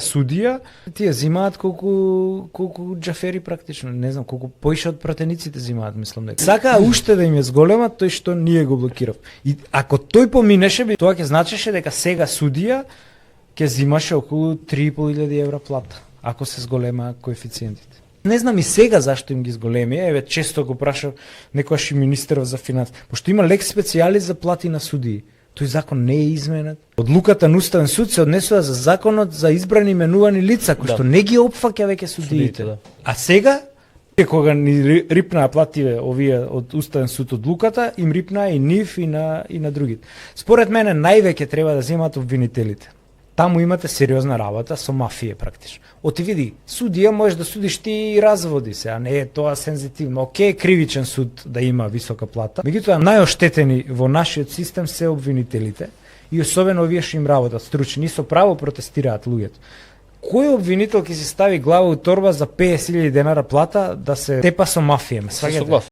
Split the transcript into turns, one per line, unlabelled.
Судија, тие зимаат колку џафери практично, не знам, колку поише од пратениците зимаат, мислам дека. Сакаа уште да им ја зголемат тој што ние го блокирав. И ако тој поминеше, тоа ќе значеше дека сега судија ќе зимаше околу 3.500 евра плата, ако се зголема коефициентите. Не знам и сега зашто им ги зголеми, еве често го прашав некојаш и министеров за финанси, пошто има лек специјалис за плати на судии. Тој закон не е изменет. Одлуката на Уставен суд се однесува за законот за избрани именувани лица, кои што не ги опфаќа веќе судиите. Да. А сега, кога ни рипнаа плативе овие од Уставен суд одлуката, им рипнаа и нив и на другите. Според мене највеќе треба да земат обвинителите. Таму имате сериозна работа со мафија практично. Оти види, судија можеш да судиш ти и разводи се, а не е тоа сензитивно. Океј, кривичен суд да има висока плата. Меѓутоа, најоштетени во нашиот систем се обвинителите и особено овие што им работат стручни и со право протестираат луѓето. Кој обвинител ќе се стави глава у торба за 50.000 денара плата да се тепа со мафија?